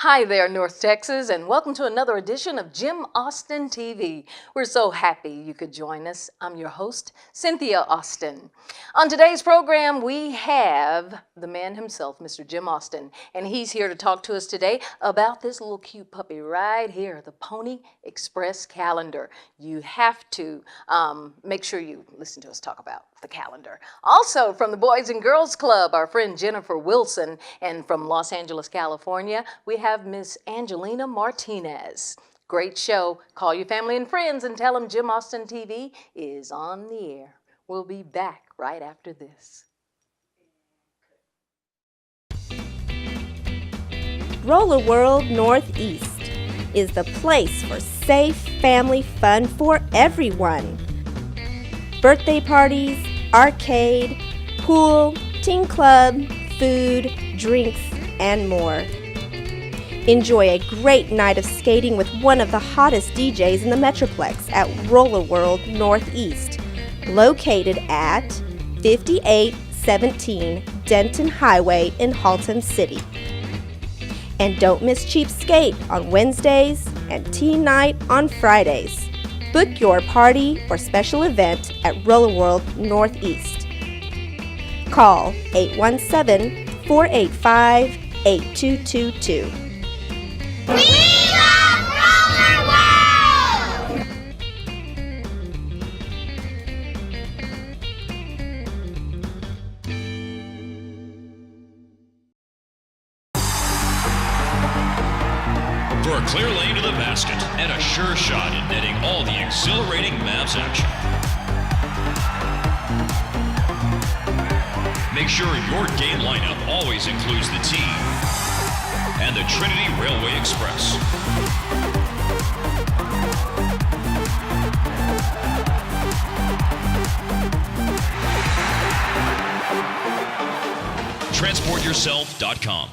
Hi there, North Texas, and welcome to another edition of Jim Austin TV. We're so happy you could join us. I'm your host, Cynthia Austin. On today's program, we have the man himself, Mr. Jim Austin, and he's here to talk to us today about this little cute puppy right here, the Pony Express calendar. You have to make sure you listen to us talk about the calendar. Also, from the Boys and Girls Club, our friend Jennifer Wilson, and from Los Angeles, California, we have Miss Angelina Martinez. Great show. Call your family and friends and tell them Jim Austin TV is on the air. We'll be back right after this. Roller World Northeast is the place for safe family fun for everyone. Birthday parties, arcade, pool, teen club, food, drinks, and more. Enjoy a great night of skating with one of the hottest DJs in the Metroplex at Roller World Northeast, located at 5817 Denton Highway in Halton City. And don't miss Cheap Skate on Wednesdays and Teen Night on Fridays. Book your party or special event at Roller World Northeast. Call 817-485-8222. We love Roller World! For a clear lane to the basket and a sure shot at netting all the exhilarating Mavs action. Make sure your game lineup always includes the team and the Trinity Railway Express. TransportYourself.com.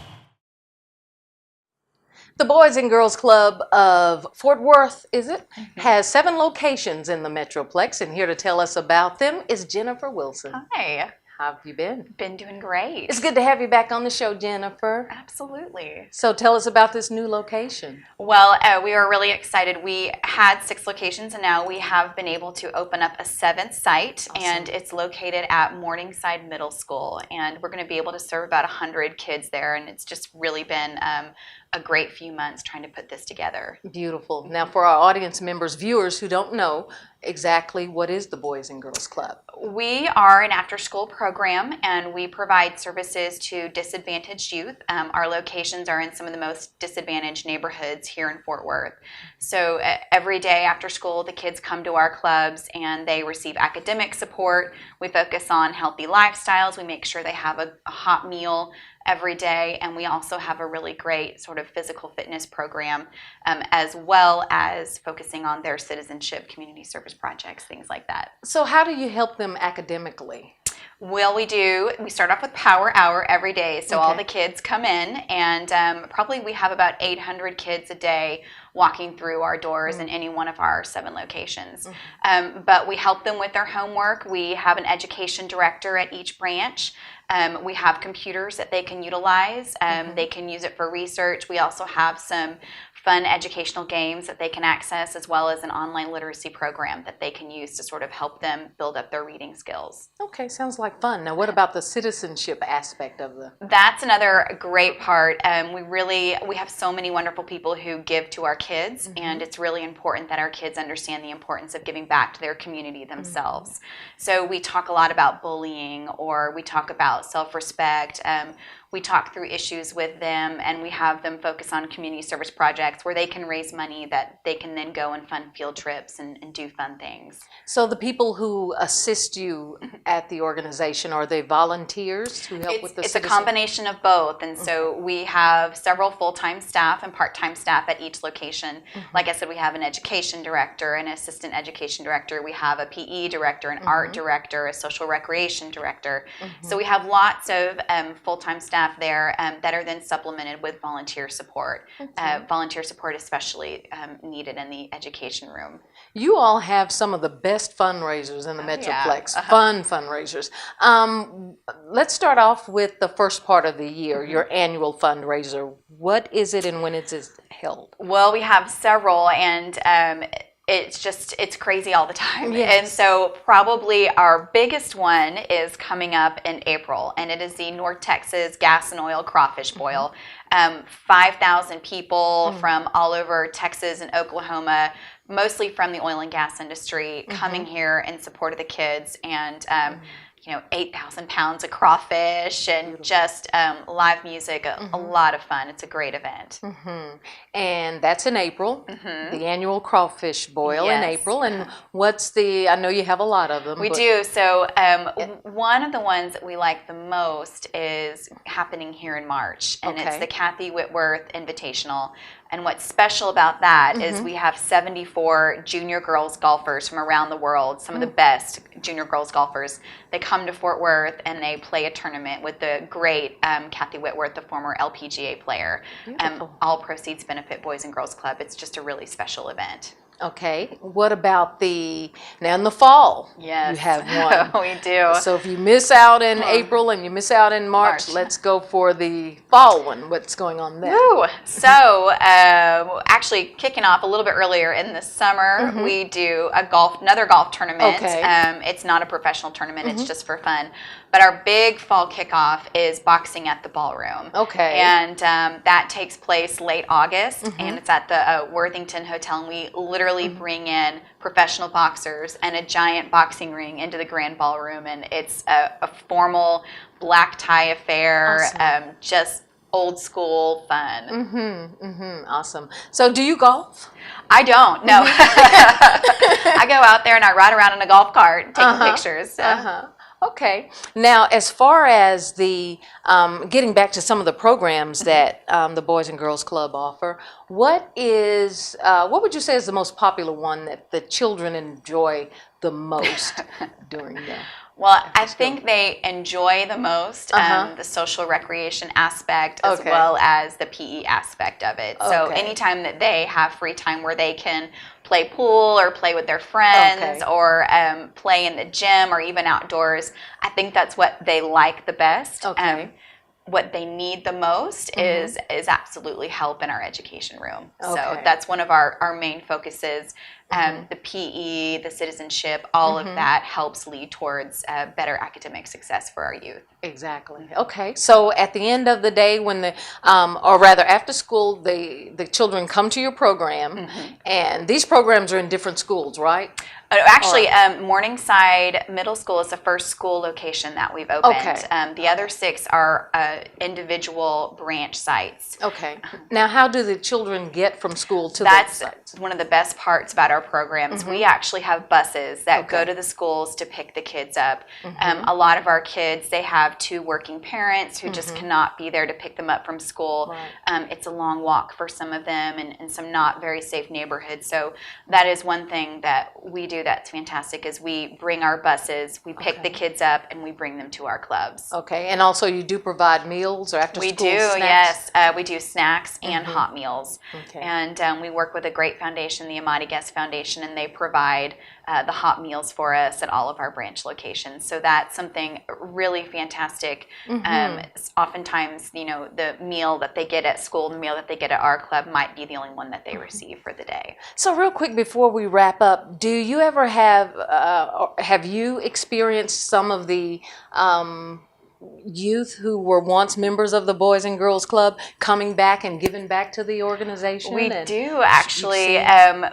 The Boys and Girls Club of Fort Worth, is it? Has 7 locations in the Metroplex, and here to tell us about them is Jennifer Wilson. Hi. How have you been? Been doing great. It's good to have you back on the show, Jennifer. Absolutely. So tell us about this new location. Well, we are really excited. We had 6 locations, and now we have been able to open up a 7th site, Awesome. and it's located at Morningside Middle School, and we're going to be able to serve about 100 kids there, and it's just really been a great few months trying to put this together. Beautiful. Now, for our audience members, viewers who don't know exactly what is the Boys and Girls Club. We are an after-school program, and we provide services to disadvantaged youth. Our locations are in some of the most disadvantaged neighborhoods here in Fort Worth. So every day after school, the kids come to our clubs and they receive academic support. We focus on healthy lifestyles. We make sure they have a hot meal every day, and we also have a really great sort of physical fitness program, as well as focusing on their citizenship, community service projects, things like that. So how do you help them academically? Well, we start off with Power Hour every day, so all Okay. the kids come in, and probably we have about 800 kids a day walking through our doors in any one of our 7 locations. But we help them with their homework. We have an education director at each branch. We have computers that they can utilize. They can use it for research. We also have some fun educational games that they can access, as well as an online literacy program that they can use to sort of help them build up their reading skills. Okay, sounds like fun. Now, what about the citizenship aspect of the... That's another great part. We have so many wonderful people who give to our kids, and it's really important that our kids understand the importance of giving back to their community themselves. So we talk a lot about bullying, or we talk about self-respect. We talk through issues with them, and we have them focus on community service projects where they can raise money that they can then go and fund field trips and do fun things. So the people who assist you at the organization, are they volunteers who help with the It's a combination of both, and so we have several full-time staff and part-time staff at each location. Like I said, we have an education director, an assistant education director, we have a PE director, an art director, a social recreation director. So we have lots of full-time staff there that are then supplemented with volunteer support. Volunteer support especially needed in the education room. You all have some of the best fundraisers in the Metroplex, yeah. fun fundraisers. Let's start off with the first part of the year, your annual fundraiser. What is it and when is it held? Well, we have several, and it's crazy all the time. Yes. And so probably our biggest one is coming up in April, and it is the North Texas Gas and Oil Crawfish Boil. 5,000 people from all over Texas and Oklahoma, mostly from the oil and gas industry, coming here in support of the kids, and 8,000 pounds of crawfish and just live music, a lot of fun. It's a great event. And that's in April, the annual crawfish boil in Yes. April. And I know you have a lot of them. We but- do. So one of the ones that we like the most is happening here in March, and it's Okay. the Kathy Whitworth Invitational. And what's special about that is we have 74 junior girls golfers from around the world, some of the best junior girls golfers. They come to Fort Worth and they play a tournament with the great Kathy Whitworth, the former LPGA player. Beautiful. All proceeds benefit Boys and Girls Club. It's just a really special event. Okay. What about now in the fall? Yes, You have one. we do. So if you miss out in April and you miss out in March, March. let's go for the fall one. What's going on there? Woo! So, actually, kicking off a little bit earlier in the summer, we do another golf tournament. Okay. It's not a professional tournament; it's just for fun. But our big fall kickoff is boxing at the ballroom. Okay. And that takes place late August, and it's at the Worthington Hotel. And we literally bring in professional boxers and a giant boxing ring into the grand ballroom, and it's a formal black tie affair. Awesome. Just old school fun. Awesome. So do you golf? I don't, no. I go out there and I ride around in a golf cart taking pictures. So. Okay. Now, as far as the getting back to some of the programs that the Boys and Girls Club offer, what would you say is the most popular one that the children enjoy the most during the? Well, I think they enjoy the most the social recreation aspect as Okay. well as the PE aspect of it. So Okay. anytime that they have free time where they can play pool or play with their friends Okay. or play in the gym or even outdoors, I think that's what they like the best. Okay. What they need the most is absolutely help in our education room. So Okay. that's one of our main focuses. The PE, the citizenship, all of that helps lead towards better academic success for our youth. Exactly. Okay. So at the end of the day, when or rather after school, the children come to your program, and these programs are in different schools, right? Actually, Morningside Middle School is the first school location that we've opened. Okay. The other 6 are individual branch sites. Okay. Now, how do the children get from school to That's those sites? one of the best parts about our programs. We actually have buses that go Okay. to the schools to pick the kids up. A lot of our kids, they have 2 working parents who just cannot be there to pick them up from school. Right. It's a long walk for some of them and some not very safe neighborhoods. So that is one thing that we do that's fantastic is we bring our buses, we pick the kids up, and we bring them to our clubs. Okay. And also, you do provide meals or after We school do, snacks? yes. We do snacks and hot meals. Okay. And we work with a great foundation, the Amati Guest Foundation, and they provide the hot meals for us at all of our branch locations. So that's something really fantastic. Oftentimes, the meal that they get at school, the meal that they get at our club might be the only one that they receive for the day. So real quick before we wrap up, do you ever have you experienced some of the youth who were once members of the Boys and Girls Club coming back and giving back to the organization? We And do actually.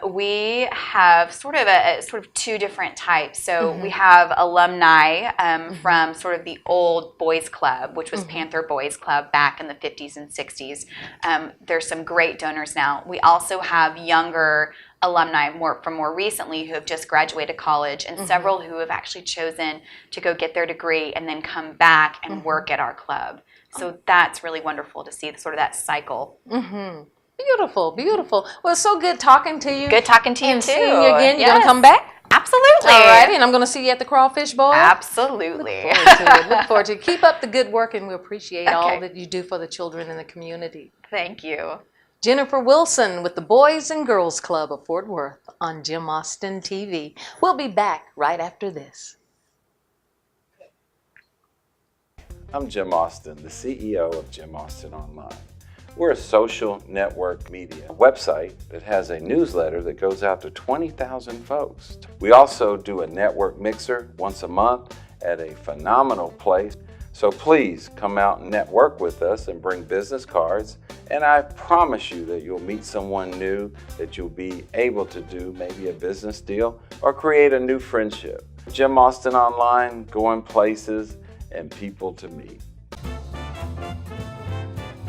We have sort of 2 different types. So we have alumni from sort of the old boys club, which was Panther Boys Club back in the 50s and 60s. There's some great donors now. We also have younger alumni from more recently who have just graduated college, and several who have actually chosen to go get their degree and then come back and work at our club. So that's really wonderful to see sort of that cycle. Beautiful, beautiful. Well, it's so good talking to you. Good talking to you and too. seeing you again. You Yes. gonna come back? Absolutely. All right, and I'm gonna see you at the Crawfish Boil. Absolutely. Look forward to it. Keep up the good work, and we appreciate all Okay. that you do for the children in the community. Thank you. Jennifer Wilson with the Boys and Girls Club of Fort Worth on Jim Austin TV. We'll be back right after this. I'm Jim Austin, the CEO of Jim Austin Online. We're a social network media website that has a newsletter that goes out to 20,000 folks. We also do a network mixer once a month at a phenomenal place. So please come out and network with us and bring business cards. And I promise you that you'll meet someone new, that you'll be able to do maybe a business deal or create a new friendship. Jim Austin Online, going places and people to meet.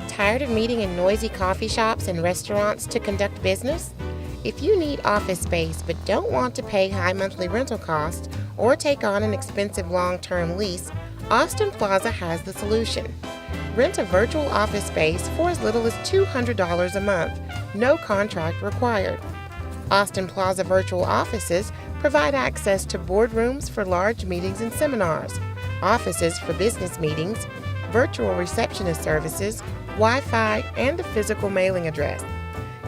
Tired of meeting in noisy coffee shops and restaurants to conduct business? If you need office space but don't want to pay high monthly rental costs or take on an expensive long-term lease, Austin Plaza has the solution. Rent a virtual office space for as little as $200 a month, no contract required. Austin Plaza virtual offices provide access to boardrooms for large meetings and seminars, offices for business meetings, virtual receptionist services, Wi-Fi, and a physical mailing address.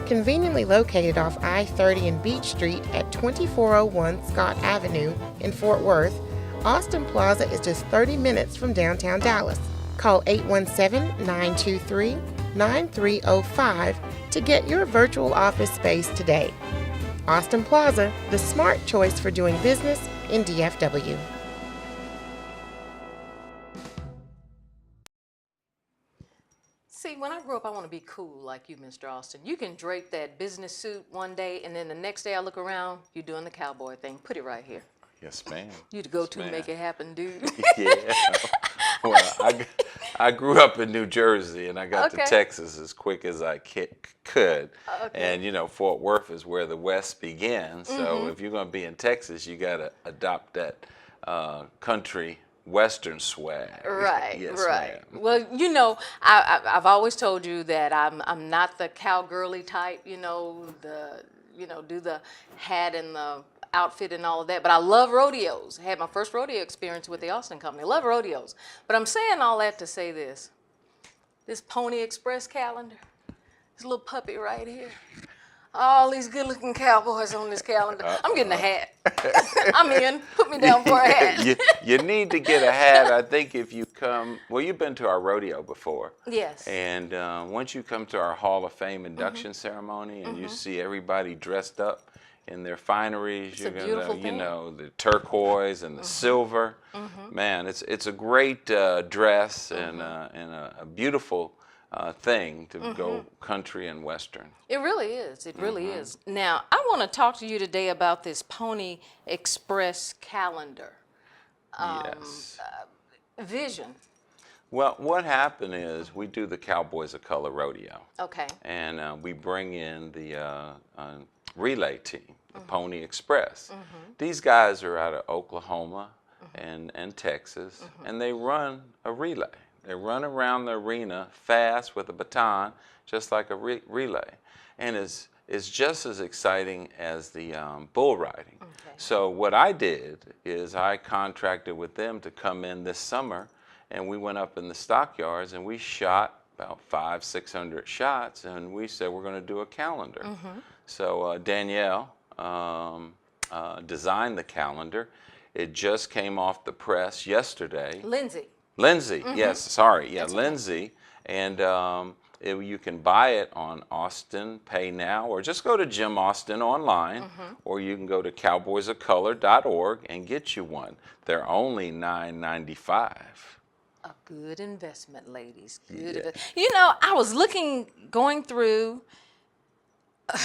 Conveniently located off I-30 and Beach Street at 2401 Scott Avenue in Fort Worth, Austin Plaza is just 30 minutes from downtown Dallas. Call 817-923-9305 to get your virtual office space today. Austin Plaza, the smart choice for doing business in DFW. See, when I grow up, I want to be cool like you, Mr. Austin. You can drape that business suit one day, and then the next day I look around, you're doing the cowboy thing. Put it right here. Yes, ma'am. You the go-to make it happen, dude. Yeah. Well, I grew up in New Jersey, and I got to Texas as quick as I could. And, you know, Fort Worth is where the West begins. So if you're going to be in Texas, you got to adopt that country Western swag. Right, yes, right. Ma'am. Well, you know, I've always told you that I'm not the cowgirly type, you know, do the hat and the outfit and all of that, but I love rodeos. I had my first rodeo experience with the Austin Company. I love rodeos. But I'm saying all that to say this Pony Express calendar, this little puppy right here, all these good-looking cowboys on this calendar. I'm getting a hat. I'm in. Put me down for a hat. You need to get a hat. I think if you come, well, you've been to our rodeo before. Yes. And once you come to our Hall of Fame induction ceremony and you see everybody dressed up in their fineries, you're gonna, you know, the turquoise and the silver. Man, it's a great dress and a beautiful thing to go country and Western. It really is. It really is. Now, I want to talk to you today about this Pony Express calendar. Yes. Vision. Well, what happened is we do the Cowboys of Color rodeo. Okay. And we bring in the relay team, the Pony Express. These guys are out of Oklahoma and Texas, and they run a relay. They run around the arena fast with a baton, just like a relay. And it's just as exciting as the bull riding. So what I did is I contracted with them to come in this summer, and we went up in the stockyards and we shot about 500-600 shots, and we said we're going to do a calendar. So Danielle designed the calendar. It just came off the press yesterday. Lindsay, yes, sorry, yeah, Lindsay, and you can buy it on Austin Pay Now, or just go to Jim Austin online, or you can go to cowboysofcolor.org and get you one. They're only $9.95. A good investment, ladies. Good. You know, I was going through.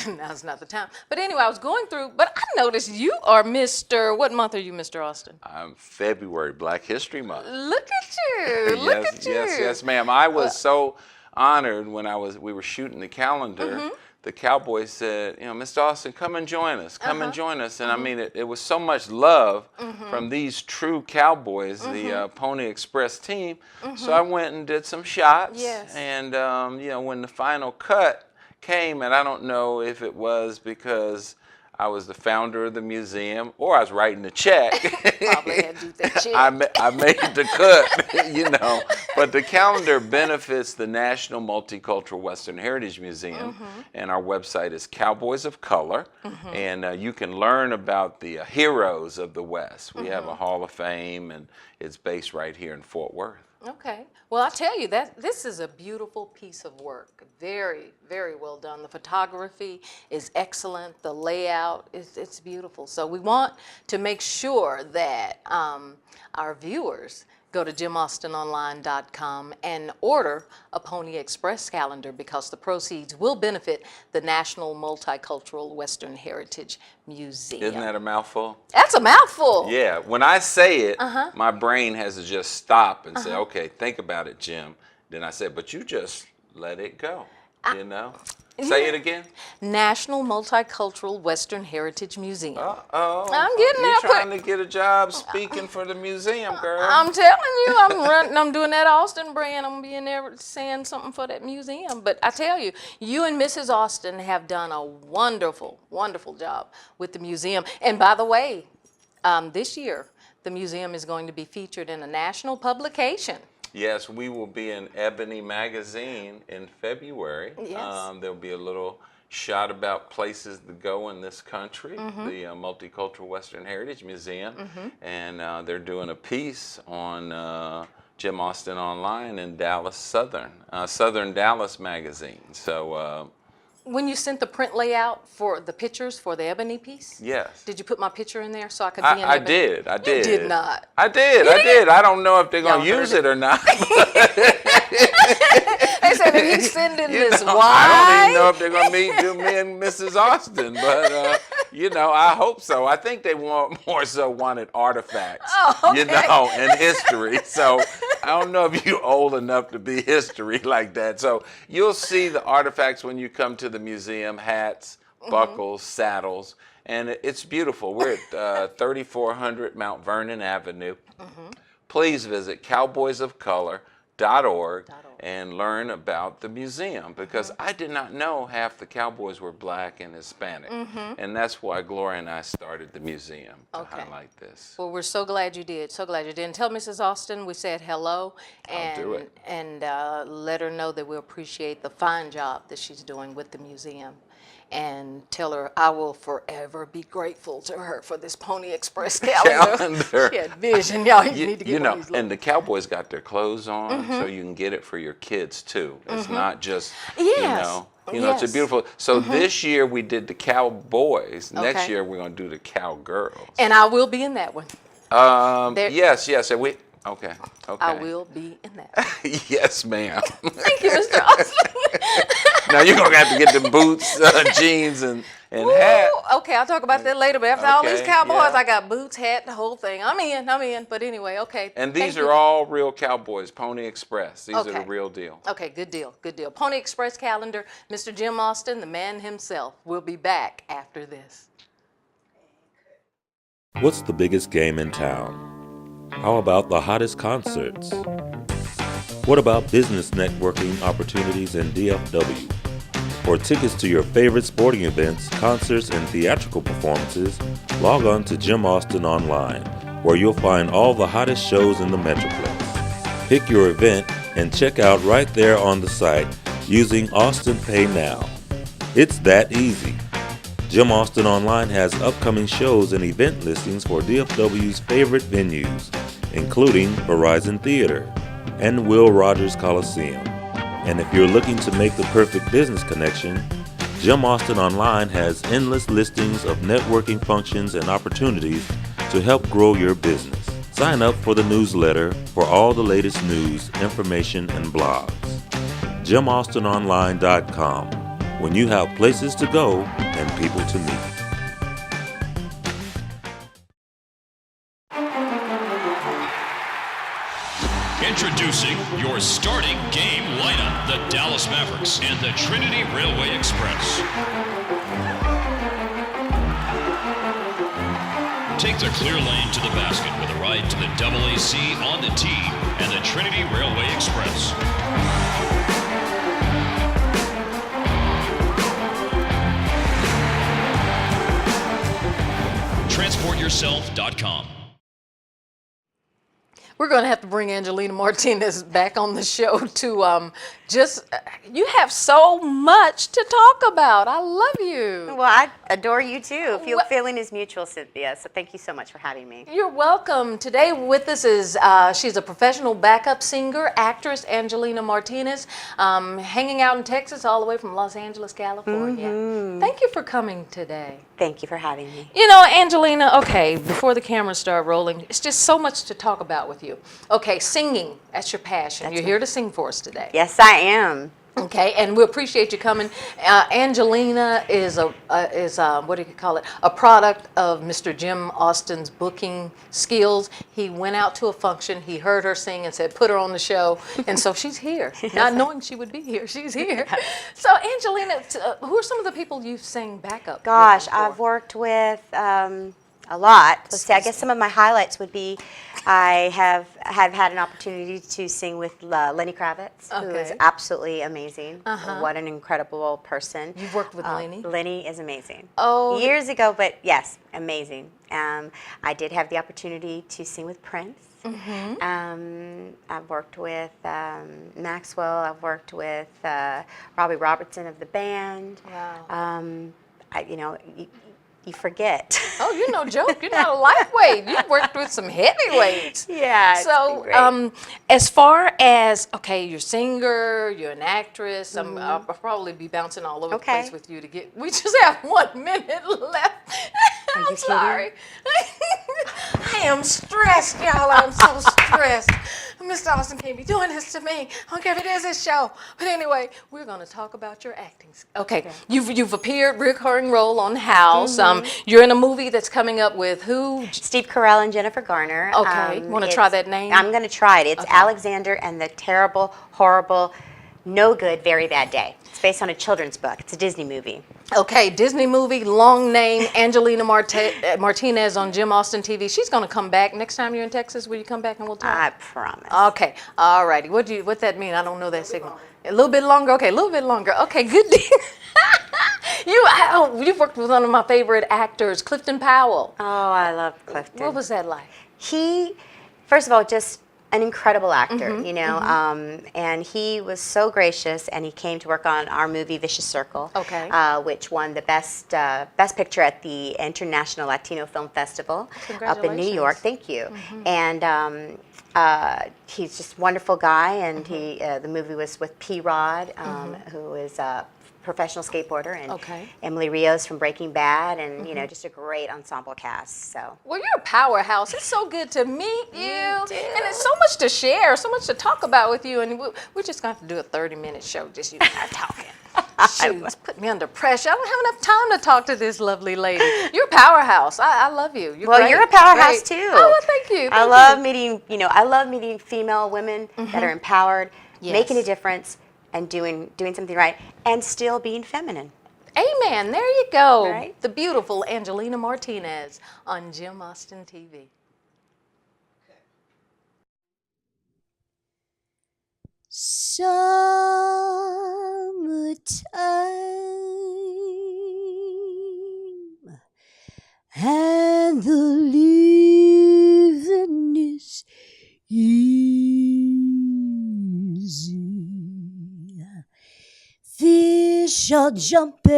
Now's not the time. But anyway, I was going through, but I noticed you are Mr. What month are you, Mr. Austin? I'm February, Black History Month. Look at you. Look at you. Yes, ma'am. I was so honored when we were shooting the calendar. The Cowboys said, you know, Mr. Austin, come and join us. Come and join us. And I mean, it was so much love from these true Cowboys, the Pony Express team. So I went and did some shots. Yes. And, you know, when the final cut came, and I don't know if it was because I was the founder of the museum or I was writing the check. Probably had to do that check. I made the cut, you know. But the calendar benefits the National Multicultural Western Heritage Museum, and our website is Cowboys of Color, and you can learn about the heroes of the West. We have a Hall of Fame, and it's based right here in Fort Worth. Okay. Well, I tell you that this is a beautiful piece of work. Very, very well done. The photography is excellent. The layout it's beautiful. So we want to make sure that our viewers go to jimaustinonline.com and order a Pony Express calendar, because the proceeds will benefit the National Multicultural Western Heritage Museum. Isn't that a mouthful? That's a mouthful. Yeah, when I say it, my brain has to just stop and say, okay, think about it, Jim. Then I said, but you just let it go, you know? Say it again. National Multicultural Western Heritage Museum. Uh-oh. I'm getting You're that trying to get a job speaking for the museum, girl. I'm telling you, I'm doing that Austin brand. I'm gonna be in there saying something for that museum. But I tell you, you and Mrs. Austin have done a wonderful, wonderful job with the museum. And by the way, this year, the museum is going to be featured in a national publication. Yes, we will be in Ebony Magazine in February. Yes. There'll be a little shot about places to go in this country, the Multicultural Western Heritage Museum, and they're doing a piece on Jim Austin Online in Dallas Southern Dallas Magazine. So. When you sent the print layout for the pictures for the Ebony piece, Yes. did you put my picture in there so I could be in I Ebony? did. I did. You did not. I did. I don't know if they're going to Y'all use heard it or not. They said that he's sending this wide. I don't even know if they're going to do me and Mrs. Austin, but I hope so. I think they wanted artifacts, and history. So I don't know if you're old enough to be history like that. So you'll see the artifacts when you come to the museum: hats, buckles, saddles, and it's beautiful. We're at 3400 Mount Vernon Avenue. Please visit cowboysofcolor.org and learn about the museum, because I did not know half the cowboys were black and Hispanic, and that's why Gloria and I started the museum to highlight this. Well, we're so glad you did. So glad you did. And tell Mrs. Austin we said hello, and I'll do it. And let her know that we appreciate the fine job that she's doing with the museum. And tell her I will forever be grateful to her for this Pony Express calendar. She had vision. Y'all need to get one of these. And the cowboys got their clothes on, so you can get it for your kids too. It's not just, Yes. It's a beautiful. So this year we did the cowboys. Next Okay. year we're going to do the cowgirls. And I will be in that one. There- Yes. And okay. I will be in that one. Yes, ma'am. Thank you, Mr. Austin. Now you're gonna have to get the boots, jeans, and hat. Ooh, okay, I'll talk about that later. But after all these Okay, cowboys, yeah. I got boots, hat, the whole thing. I'm in. But anyway, okay. And thank these you. are all real cowboys, Pony Express. These are Okay. the real deal. Okay, good deal. Pony Express calendar. Mr. Jim Austin, the man himself, will be back after this. What's the biggest game in town? How about the hottest concerts? What about business networking opportunities in DFW? For tickets to your favorite sporting events, concerts, and theatrical performances, log on to Jim Austin Online, where you'll find all the hottest shows in the Metroplex. Pick your event and check out right there on the site using Austin Pay Now. It's that easy. Jim Austin Online has upcoming shows and event listings for DFW's favorite venues, including Verizon Theater and Will Rogers Coliseum. And if you're looking to make the perfect business connection, Jim Austin Online has endless listings of networking functions and opportunities to help grow your business. Sign up for the newsletter for all the latest news, information, and blogs. JimAustinOnline.com, when you have places to go and people to meet. Introducing your starting game lineup, the Dallas Mavericks and the Trinity Railway Express. Take the clear lane to the basket with a ride to the AAC on the tee and the Trinity Railway Express. TransportYourself.com. we're going to have to bring Angelina Martinez back on the show to you have so much to talk about. I love you. Well, I adore you too. Feeling is mutual, Cynthia. So thank you so much for having me. You're welcome. Today with us is she's a professional backup singer, actress, Angelina Martinez, hanging out in Texas all the way from Los Angeles, California. Thank you for coming today. Thank you for having me. You know, Angelina, okay, before the cameras start rolling, it's just so much to talk about with you. Okay, singing, that's your passion. You're here to sing for us today. Yes, I am. Okay, and we appreciate you coming. Angelina is what do you call it? A product of Mr. Jim Austin's booking skills. He went out to a function, he heard her sing and said, put her on the show. And so she's here, not knowing she would be here. She's here. So Angelina, who are some of the people you've sang backup? Gosh, I've worked with a lot. Let's see, I guess some of my highlights would be I have had an opportunity to sing with Lenny Kravitz, who is absolutely amazing. What an incredible person. You've worked with Lenny? Lenny is amazing. Oh. Years ago, but yes, amazing. I did have the opportunity to sing with Prince. I've worked with Maxwell. I've worked with Robbie Robertson of the band. Wow. You forget. Oh, you're no joke. You're not a lightweight. You've worked with some heavyweights. Yeah. So, as far as, okay, you're a singer, you're an actress, I'll probably be bouncing all over the place with you we just have 1 minute left. I'm sorry. I am stressed, y'all. I'm so stressed. Mr. Austin can't be doing this to me. I don't care if it is his show. But anyway, we're going to talk about your acting. Okay. You've appeared recurring role on House. You're in a movie that's coming up with who? Steve Carell and Jennifer Garner. Okay. Want to try that name? I'm going to try it. It's Alexander and the Terrible, Horrible, No Good, Very Bad Day. It's based on a children's book. It's a Disney movie. Okay, Disney movie, long name, Angelina Martinez on Jim Austin TV. She's going to come back. Next time you're in Texas, will you come back and we'll talk? I promise. Okay, all righty. What's that mean? I don't know that signal. A little bit longer? Okay, a little bit longer. Okay, good deal. You've worked with one of my favorite actors, Clifton Powell. Oh, I love Clifton. What was that like? He, first of all, just an incredible actor, and he was so gracious, and he came to work on our movie Vicious Circle, which won the best picture at the International Latino Film Festival up in New York. Thank you. And he's just a wonderful guy, and the movie was with P. Rod, who is a professional skateboarder, and Emily Rios from Breaking Bad, and just a great ensemble cast. So well, you're a powerhouse. It's so good to meet you, and it's so much to share, so much to talk about with you, and we're just going to have to do a 30-minute show, just you and I talking. Shoot, put me under pressure. I don't have enough time to talk to this lovely lady. You're a powerhouse. I love you. You're a powerhouse too. Oh, well, thank you. I love meeting female women that are empowered, making a difference, and doing something right, and still being feminine. Amen. There you go. Right? The beautiful Angelina Martinez on Jim Austin TV. Summertime, and the living is easy. Fish are jumping,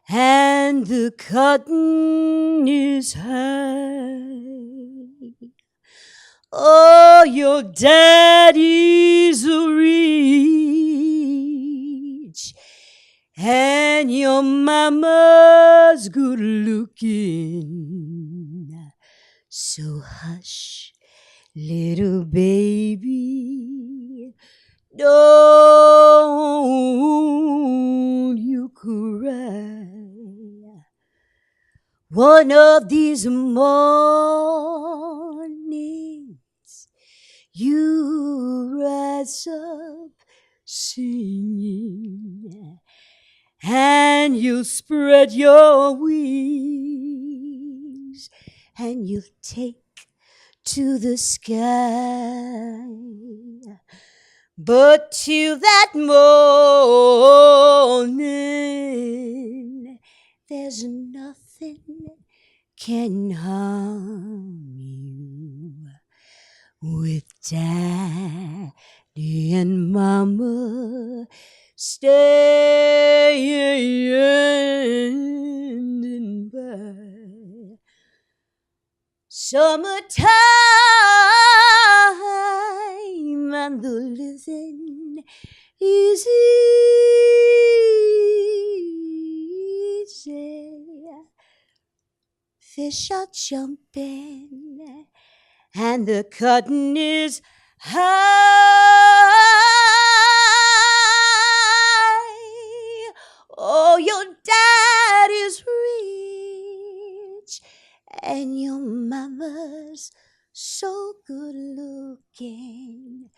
and the cotton is high. Oh, your daddy's rich, and your mama's good looking. So hush, little baby, don't you cry. One of these mornings you rise up singing, and you'll spread your wings, and you'll take to the sky. But till that morning, there's nothing can harm you. With Daddy and Mama standing by. Summertime and the living is easy. Fish are jumping and the cotton is high. Oh, your daddy's rich and your mama's so good looking.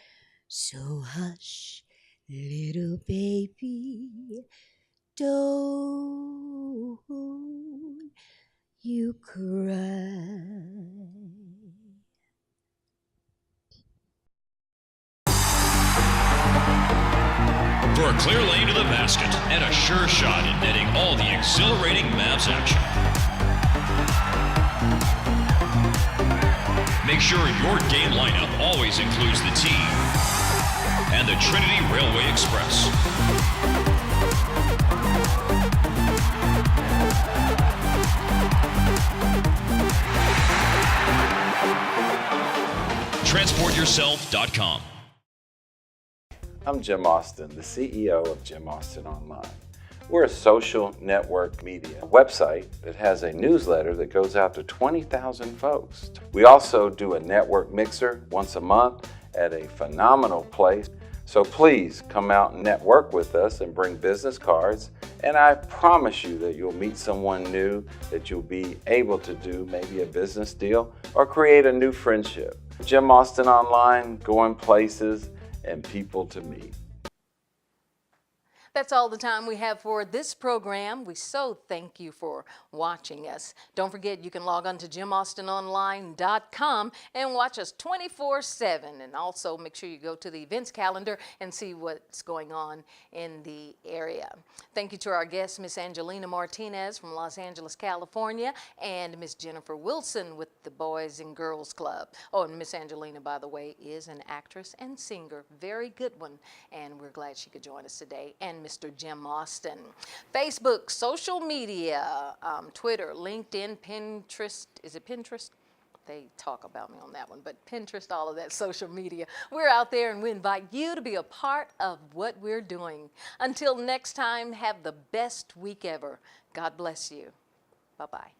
So hush, little baby, don't you cry. For a clear lane to the basket and a sure shot at netting all the exhilarating Mavs action. Make sure your game lineup always includes the team and the Trinity Railway Express. TransportYourself.com. I'm Jim Austin, the CEO of Jim Austin Online. We're a social network media website that has a newsletter that goes out to 20,000 folks. We also do a network mixer once a month at a phenomenal place. So please come out and network with us and bring business cards. And I promise you that you'll meet someone new, that you'll be able to do maybe a business deal or create a new friendship. Jim Austin Online, going places and people to meet. That's all the time we have for this program. We so thank you for watching us. Don't forget, you can log on to jimaustinonline.com and watch us 24/7. And also make sure you go to the events calendar and see what's going on in the area. Thank you to our guest, Miss Angelina Martinez from Los Angeles, California, and Miss Jennifer Wilson with the Boys and Girls Club. Oh, and Miss Angelina, by the way, is an actress and singer. Very good one. And we're glad she could join us today. And Mr. Jim Austin. Facebook, social media, Twitter, LinkedIn, Pinterest. Is it Pinterest? They talk about me on that one, but Pinterest, all of that social media. We're out there and we invite you to be a part of what we're doing. Until next time, have the best week ever. God bless you. Bye-bye.